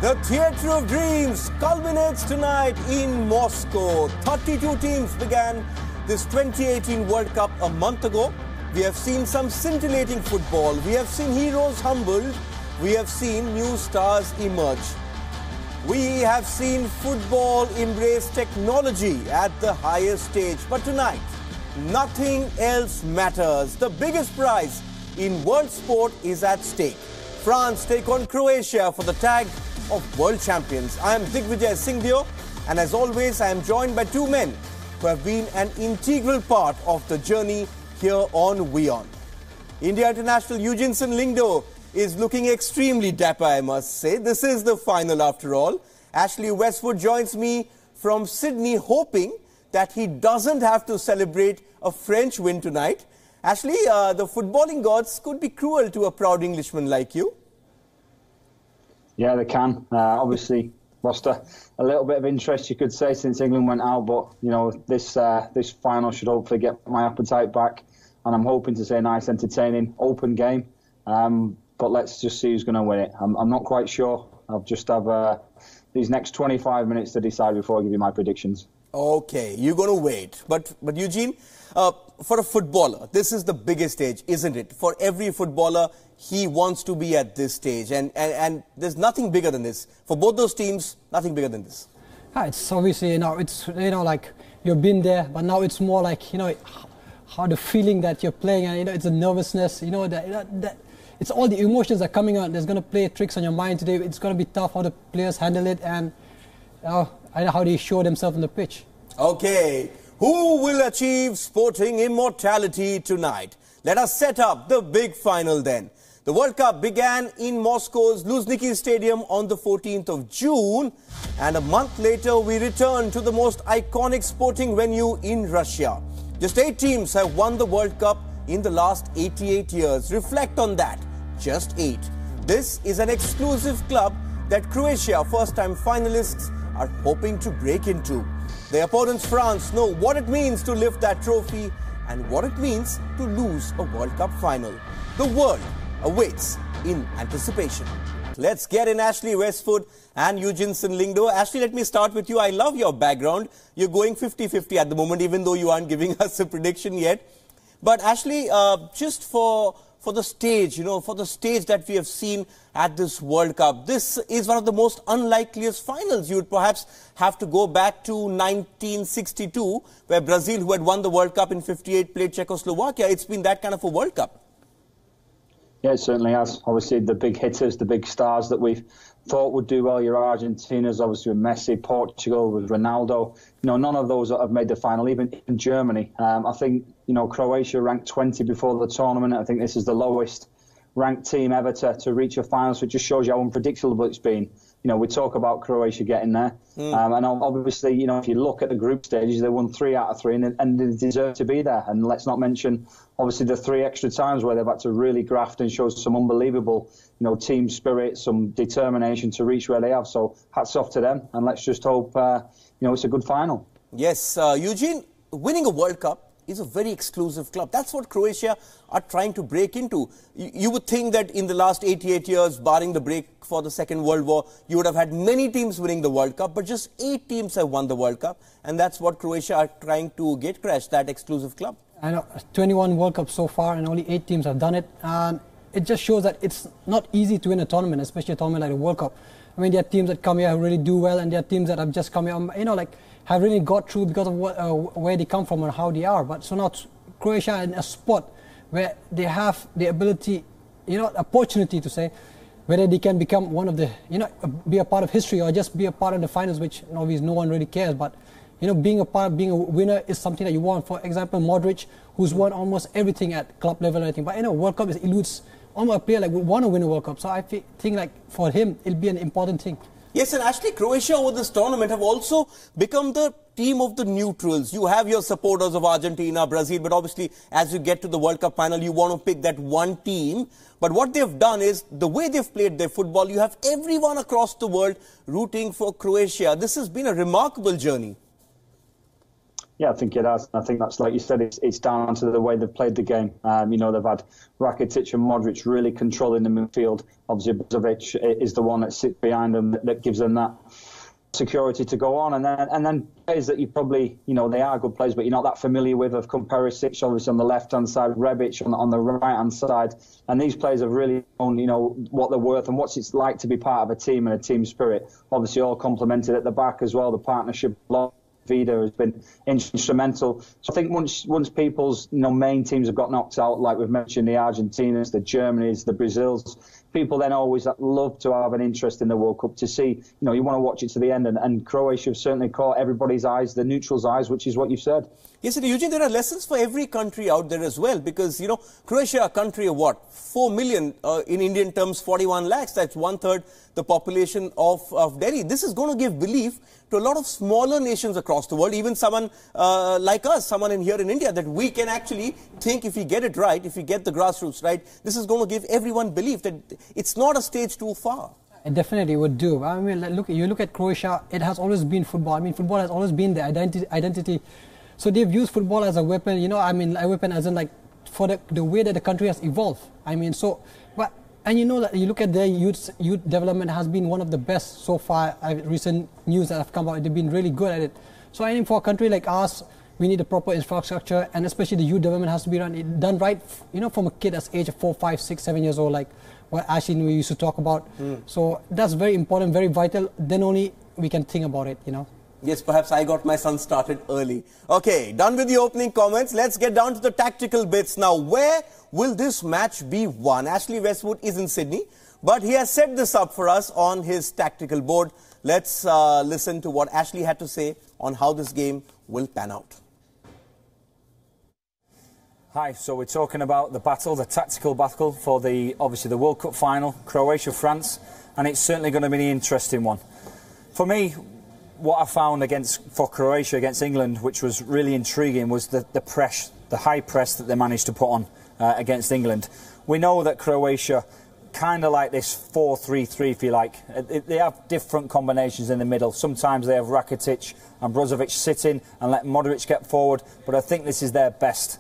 The Theatre of Dreams culminates tonight in Moscow. 32 teams began this 2018 World Cup a month ago. We have seen some scintillating football. We have seen heroes humbled. We have seen new stars emerge. We have seen football embrace technology at the highest stage. But tonight, nothing else matters. The biggest prize in world sport is at stake. France take on Croatia for the tag of world champions. I am Digvijay Lyngdoh, and as always, I am joined by two men who have been an integral part of the journey here on WION. India international Eugeneson Lyngdoh is looking extremely dapper, I must say. This is the final after all. Ashley Westwood joins me from Sydney, hoping that he doesn't have to celebrate a French win tonight. Ashley, the footballing gods could be cruel to a proud Englishman like you. Yeah, they can. Obviously, lost a little bit of interest, you could say, since England went out. But you know, this final should hopefully get my appetite back, and I'm hoping to see a nice, entertaining, open game. But let's just see who's going to win it. I'm not quite sure. I'll just have these next 25 minutes to decide before I give you my predictions. Okay, you're going to wait. But Eugene, for a footballer, this is the biggest stage, isn't it? For every footballer, he wants to be at this stage, and there's nothing bigger than this. For both those teams, nothing bigger than this. It's obviously, it's like you've been there, but now it's more like, how the feeling that you're playing, and it's a nervousness, that it's all the emotions that are coming out. There's going to play tricks on your mind today. It's going to be tough how the players handle it, and how they show themselves on the pitch. Okay, who will achieve sporting immortality tonight? Let us set up the big final then. The World Cup began in Moscow's Luzhniki Stadium on the 14th of June, and a month later we return to the most iconic sporting venue in Russia. Just 8 teams have won the World Cup in the last 88 years. Reflect on that. Just 8. This is an exclusive club that Croatia, first-time finalists, are hoping to break into. Their opponents, France, know what it means to lift that trophy and what it means to lose a World Cup final. The world awaits in anticipation. Let's get in Ashley Westwood and Eugeneson Lyngdoh. Ashley, let me start with you. I love your background. You're going 50-50 at the moment, even though you aren't giving us a prediction yet. But Ashley, just for the stage, for the stage that we have seen at this World Cup, this is one of the most unlikeliest finals. You would perhaps have to go back to 1962, where Brazil, who had won the World Cup in 58, played Czechoslovakia. It's been that kind of a World Cup. Yeah, it certainly has. Obviously, the big hitters, the big stars that we've thought would do well. Your Argentinas, obviously with Messi, Portugal with Ronaldo. None of those have made the final, even in Germany. I think, Croatia ranked 20 before the tournament. I think this is the lowest ranked team ever to reach a final, so it just shows you how unpredictable it's been. We talk about Croatia getting there. And obviously, if you look at the group stages, they won 3 out of 3 and they deserve to be there. And let's not mention, obviously, the 3 extra times where they've had to really graft and show some unbelievable, team spirit, some determination to reach where they have. So hats off to them. And let's just hope, it's a good final. Yes, Eugene, winning a World Cup is a very exclusive club. That's what Croatia are trying to break into. You would think that in the last 88 years, barring the break for the Second World War, you would have had many teams winning the World Cup, but just 8 teams have won the World Cup, and that's what Croatia are trying to get crashed, that exclusive club. I know, 21 World Cups so far, and only 8 teams have done it, and it just shows that it's not easy to win a tournament, especially a tournament like the World Cup. I mean, there are teams that come here who really do well, and there are teams that have just come here, have really got through because of where they come from and how they are. But so now Croatia in a spot where they have the ability, opportunity to say whether they can become one of the, be a part of history or just be a part of the finals, which obviously no one really cares. But being a winner is something that you want. For example, Modric, who's won almost everything at club level and everything. But World Cup eludes almost a player like would want to win a World Cup. So I think like for him, it'll be an important thing. Yes, and actually Croatia over this tournament have also become the team of the neutrals. You have your supporters of Argentina, Brazil, but obviously as you get to the World Cup final, you want to pick that one team. But what they've done is, the way they've played their football, you have everyone across the world rooting for Croatia. This has been a remarkable journey. Yeah, I think it has. I think that's, like you said, it's down to the way they've played the game. You know, they've had Rakitic and Modric really controlling the midfield. Obviously, Brozovic is the one that sits behind them, that gives them that security to go on. And then players that you probably, you know, they are good players, but you're not that familiar with, have come Perisic, obviously, on the left-hand side, Rebic on the right-hand side. And these players have really known, you know, what they're worth and what it's like to be part of a team and a team spirit. Obviously, all complemented at the back as well, the partnership. Vida has been instrumental. So I think once people's, you know, main teams have got knocked out, like we've mentioned, the Argentinas, the Germanys, the Brazils, people then always love to have an interest in the World Cup, to see, you know, you want to watch it to the end. And Croatia have certainly caught everybody's eyes, the neutrals' eyes, which is what you've said. Yes, and Eugene, there are lessons for every country out there as well, because, you know, Croatia, a country of what, 4 million, in Indian terms, 41 lakhs, that's 1/3 the population of Delhi. This is going to give belief to a lot of smaller nations across the world, even someone like us, someone here in India, that we can actually think, if we get it right, if we get the grassroots right, this is going to give everyone belief that it's not a stage too far. It definitely would do. I mean, you look at Croatia, it has always been football. I mean, football has always been the identity. So they've used football as a weapon, you know, I mean, a weapon as in, like, for the way that the country has evolved. I mean, so, but, and you know that you look at their youth development has been one of the best so far. Recent news that have come out, they've been really good at it. So I think for a country like ours, we need a proper infrastructure, and especially the youth development has to be done right, you know, from a kid that's age of 4, 5, 6, 7 years old, like what Ashley we used to talk about. So that's very important, very vital. Then only we can think about it, you know. Yes, perhaps I got my son started early. Okay, done with the opening comments. Let's get down to the tactical bits now. Where will this match be won? Ashley Westwood is in Sydney, but he has set this up for us on his tactical board. Let's listen to what Ashley had to say on how this game will pan out. Hi, so we're talking about the battle, the tactical battle for obviously the World Cup final, Croatia-France, and it's certainly going to be an interesting one. For me, what I found for Croatia against England, which was really intriguing, was the press, the high press that they managed to put on against England. We know that Croatia, kind of like this 4-3-3, if you like, they have different combinations in the middle. Sometimes they have Rakitic and Brozovic sitting and let Modric get forward, but I think this is their best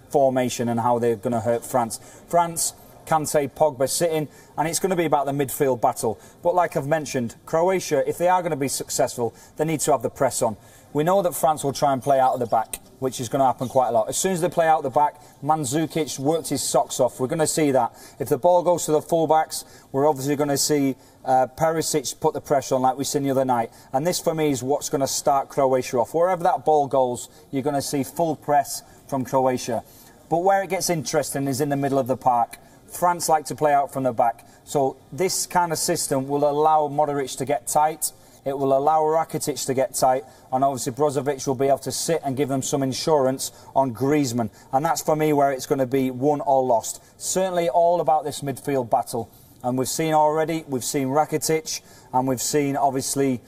formation and how they're going to hurt France. France, Kante, Pogba sitting, and it's going to be about the midfield battle. But like I've mentioned, Croatia, if they are going to be successful, they need to have the press on. We know that France will try and play out of the back, which is going to happen quite a lot. As soon as they play out the back, Mandzukic worked his socks off. We're going to see that. If the ball goes to the fullbacks, we're obviously going to see Perisic put the pressure on like we seen the other night. And this, for me, is what's going to start Croatia off. Wherever that ball goes, you're going to see full press from Croatia. But where it gets interesting is in the middle of the park. France like to play out from the back. So this kind of system will allow Modric to get tight. It will allow Rakitic to get tight. And obviously Brozovic will be able to sit and give them some insurance on Griezmann. And that's for me where it's going to be won or lost. Certainly all about this midfield battle. And we've seen already, we've seen Rakitic and we've seen obviously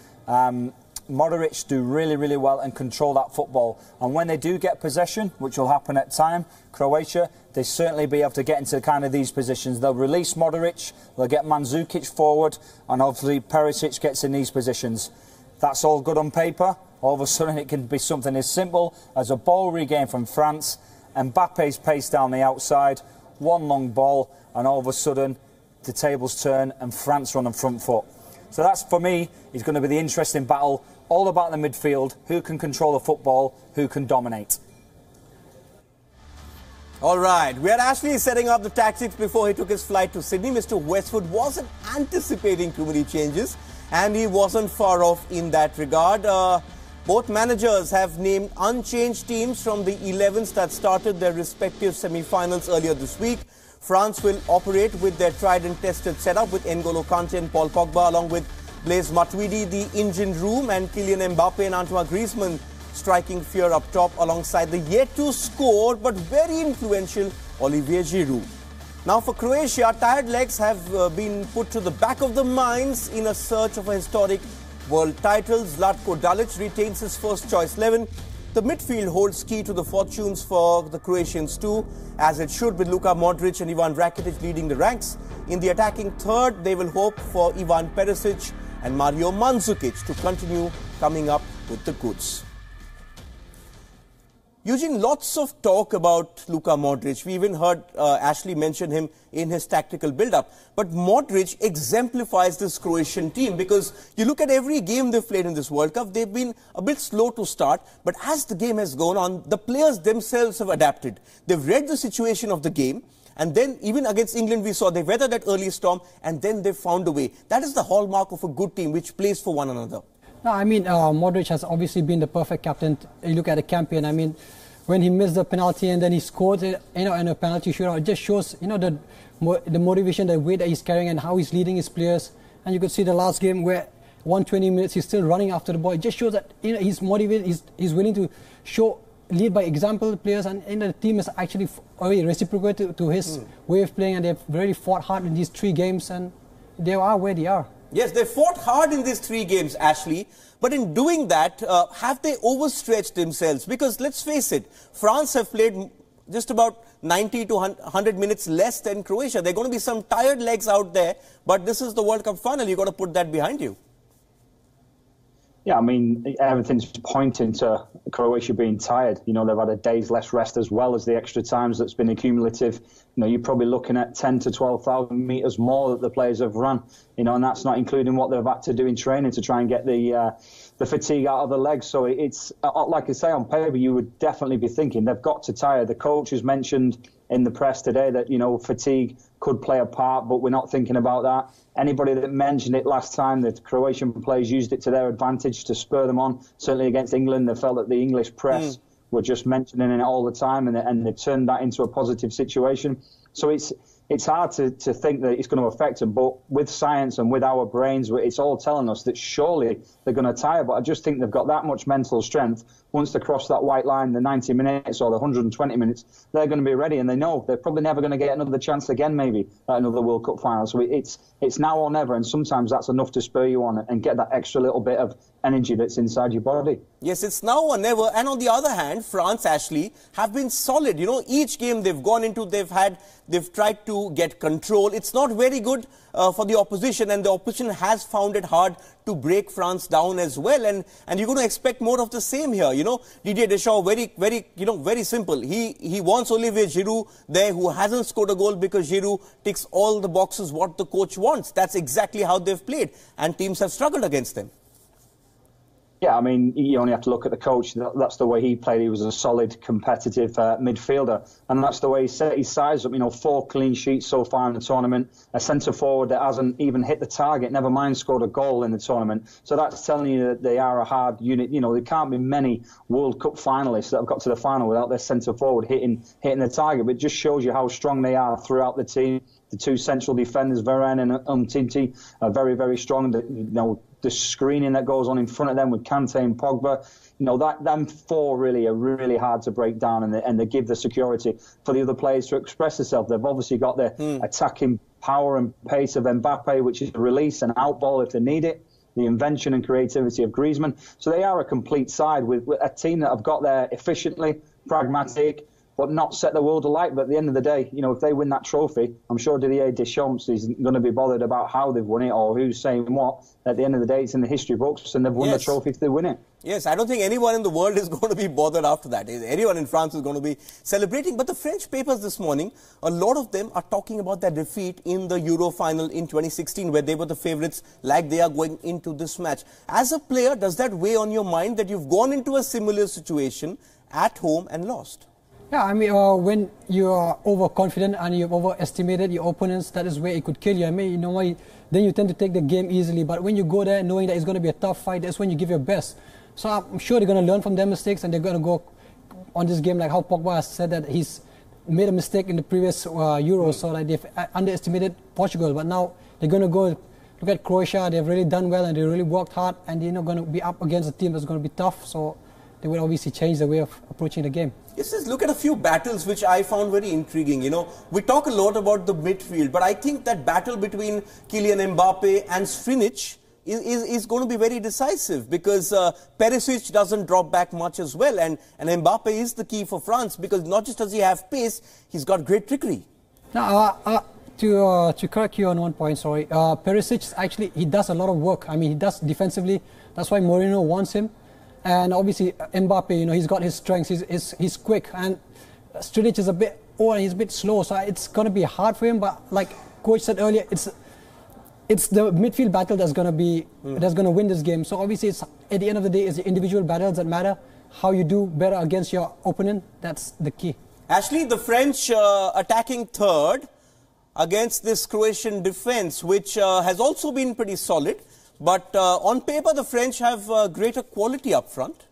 Modric do really, really well and control that football. And when they do get possession, which will happen at time, Croatia, they certainly be able to get into kind of these positions. They'll release Modric, they'll get Mandzukic forward, and obviously Perisic gets in these positions. That's all good on paper. All of a sudden it can be something as simple as a ball regain from France, Mbappe's pace down the outside, one long ball, and all of a sudden the tables turn and France run on front foot. So that's, for me, is going to be the interesting battle, all about the midfield, who can control the football, who can dominate. All right, we had Ashley setting up the tactics before he took his flight to Sydney. Mr. Westwood wasn't anticipating too many changes, and he wasn't far off in that regard. Both managers have named unchanged teams from the 11s that started their respective semi-finals earlier this week. France will operate with their tried and tested setup with N'Golo Kante and Paul Pogba, along with Blaise Matuidi, the engine room, and Kylian Mbappe and Antoine Griezmann striking fear up top alongside the yet-to-score but very influential Olivier Giroud. Now for Croatia, tired legs have been put to the back of the minds in a search of a historic world title. Zlatko Dalic retains his first choice 11. The midfield holds key to the fortunes for the Croatians too, as it should, with Luka Modric and Ivan Rakitic leading the ranks. In the attacking third, they will hope for Ivan Perisic and Mario Mandzukic to continue coming up with the goods. Eugene, lots of talk about Luka Modric. We even heard Ashley mention him in his tactical build-up. But Modric exemplifies this Croatian team because you look at every game they've played in this World Cup, they've been a bit slow to start. But as the game has gone on, the players themselves have adapted. They've read the situation of the game. And then even against England, we saw they weathered that early storm and then they found a way. That is the hallmark of a good team which plays for one another. No, I mean, Modric has obviously been the perfect captain. You look at the campaign, I mean, when he missed the penalty and then he scored it, in a penalty shootout, it just shows, the motivation, the way that he's carrying and how he's leading his players. And you could see the last game where 120 minutes, he's still running after the ball. It just shows that, he's motivated, he's willing to lead by example the players, and the team is actually already reciprocated to his way of playing, and they've really fought hard in these 3 games, and they are where they are. Yes, they fought hard in these 3 games, Ashley. But in doing that, have they overstretched themselves? Because let's face it, France have played just about 90 to 100 minutes less than Croatia. There are going to be some tired legs out there, but this is the World Cup final. You've got to put that behind you. Yeah, I mean, everything's pointing to Croatia being tired. They've had a day's less rest as well as the extra times that's been accumulative. You're probably looking at 10 to 12,000 metres more that the players have run, and that's not including what they've had to do in training to try and get the fatigue out of the legs. So it's, like I say, on paper, you would definitely be thinking they've got to tire. The coach has mentioned in the press today that, fatigue could play a part, but we're not thinking about that. Anybody that mentioned it last time, the Croatian players used it to their advantage to spur them on. Certainly against England, they felt that the English press were just mentioning it all the time, and they turned that into a positive situation. So it's hard to think that it's going to affect them, but with science and with our brains, it's all telling us that surely they're going to tire. But I just think they've got that much mental strength. Once they cross that white line, the 90 minutes or the 120 minutes, they're going to be ready, and they know they're probably never going to get another chance again, maybe, at another World Cup final. So it's now or never, and sometimes that's enough to spur you on and get that extra little bit of energy that's inside your body. Yes, it's now or never. And on the other hand, France, Ashley, have been solid. Each game they've gone into, they've tried to get control. It's not very good for the opposition, and the opposition has found it hard to break France down as well. And you're going to expect more of the same here. Didier Deschamps, very simple. He wants Olivier Giroud there, who hasn't scored a goal because Giroud ticks all the boxes what the coach wants. That's exactly how they've played, and teams have struggled against them. Yeah, I mean, you only have to look at the coach. That's the way he played. He was a solid, competitive midfielder. And that's the way he set his size up. 4 clean sheets so far in the tournament. A centre-forward that hasn't even hit the target, never mind scored a goal in the tournament. So that's telling you that they are a hard unit. There can't be many World Cup finalists that have got to the final without their centre-forward hitting the target. But it just shows you how strong they are throughout the team. The 2 central defenders, Varane and Umtiti, are very, very strong. The screening that goes on in front of them with Kante and Pogba, them 4 really are really hard to break down, and they give the security for the other players to express themselves. They've obviously got the attacking power and pace of Mbappe, which is a release and out ball if they need it, the invention and creativity of Griezmann. So they are a complete side with a team that have got there efficiently, pragmatic, but not set the world alight. But at the end of the day, if they win that trophy, I'm sure Didier Deschamps isn't going to be bothered about how they've won it or who's saying what. At the end of the day, it's in the history books, and they've won the trophy if they win it. Yes, I don't think anyone in the world is going to be bothered after that. Anyone in France is going to be celebrating. But the French papers this morning, a lot of them are talking about their defeat in the Euro final in 2016, where they were the favourites, like they are going into this match. As a player, does that weigh on your mind that you've gone into a similar situation at home and lost? Yeah, I mean, when you are overconfident and you've overestimated your opponents, that is where it could kill you. I mean, then you tend to take the game easily. But when you go there knowing that it's going to be a tough fight, that's when you give your best. So I'm sure they're going to learn from their mistakes, and they're going to go on this game like how Pogba has said that he's made a mistake in the previous Euros, so that they've underestimated Portugal. But now they're going to go look at Croatia. They've really done well, and they really worked hard, and they're not going to be up against a team that's going to be tough. So they will obviously change the way of approaching the game. Yes, let's look at a few battles which I found very intriguing. We talk a lot about the midfield, but I think that battle between Kylian Mbappe and Singh is going to be very decisive, because Perisic doesn't drop back much as well, and Mbappe is the key for France, because not just does he have pace, he's got great trickery. Now, to correct you on one point, sorry, Perisic actually, he does a lot of work. I mean, he does defensively. That's why Mourinho wants him. And obviously Mbappe, you know, he's got his strengths. He's quick, and Stridic is a bit old and he's a bit slow. So it's going to be hard for him. But like Coach said earlier, it's the midfield battle that's going to win this game. So obviously, it's at the end of the day, it's the individual battles that matter. How you do better against your opponent, that's the key. Ashley, the French attacking third against this Croatian defence, which has also been pretty solid. But on paper, the French have greater quality up front.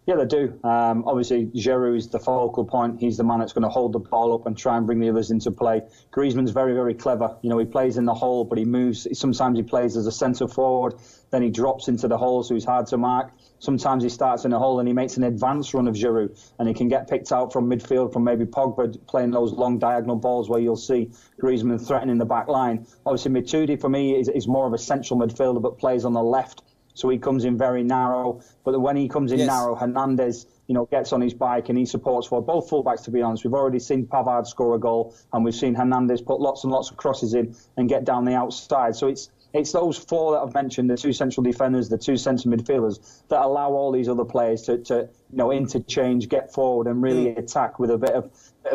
Yeah, they do. Obviously, Giroud is the focal point. He's the man that's going to hold the ball up and try and bring the others into play. Griezmann's very, very clever. You know, he plays in the hole, but he moves. Sometimes he plays as a centre forward, then he drops into the hole, so he's hard to mark. Sometimes he starts in the hole and he makes an advance run of Giroud, and he can get picked out from midfield from maybe Pogba playing those long diagonal balls where you'll see Griezmann threatening the back line. Obviously, Matuidi, for me, is more of a central midfielder, but plays on the left. So he comes in very narrow, but when he comes in narrow, Hernandez, you know, gets on his bike and he supports for both fullbacks. To be honest, we've already seen Pavard score a goal, and we've seen Hernandez put lots and lots of crosses in and get down the outside. So it's those four that I've mentioned, the two central defenders, the two central midfielders, that allow all these other players to you know, interchange, get forward, and really attack with a bit of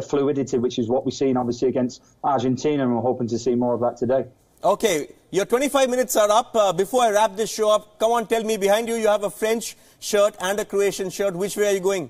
fluidity, which is what we've seen obviously against Argentina, and we're hoping to see more of that today. Okay, your 25 minutes are up. Before I wrap this show up, come on, tell me, behind you, you have a French shirt and a Croatian shirt. Which way are you going?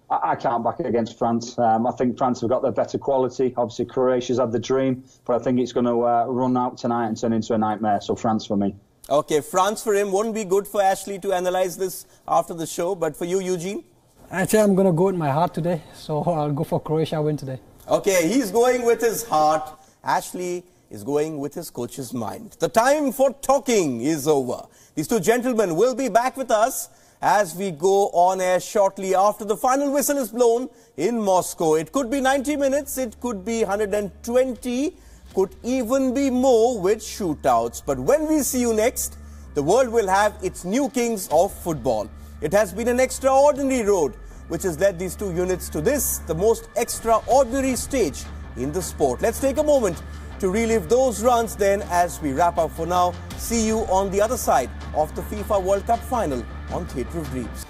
I can't back against France. I think France have got the better quality. Obviously, Croatia's had the dream, but I think it's going to run out tonight and turn into a nightmare. So France for me. Okay, France for him. Won't be good for Ashley to analyse this after the show, but for you, Eugene? Actually, I'm going to go with my heart today, so I'll go for Croatia win today. Okay, he's going with his heart. Ashley is going with his coach's mind. The time for talking is over. These two gentlemen will be back with us as we go on air shortly after the final whistle is blown in Moscow. It could be 90 minutes, it could be 120, could even be more with shootouts. But when we see you next, the world will have its new kings of football. It has been an extraordinary road which has led these two units to this, the most extraordinary stage in the sport. Let's take a moment to relive those runs then as we wrap up. For now, see you on the other side of the FIFA World Cup final on Theatre of Dreams.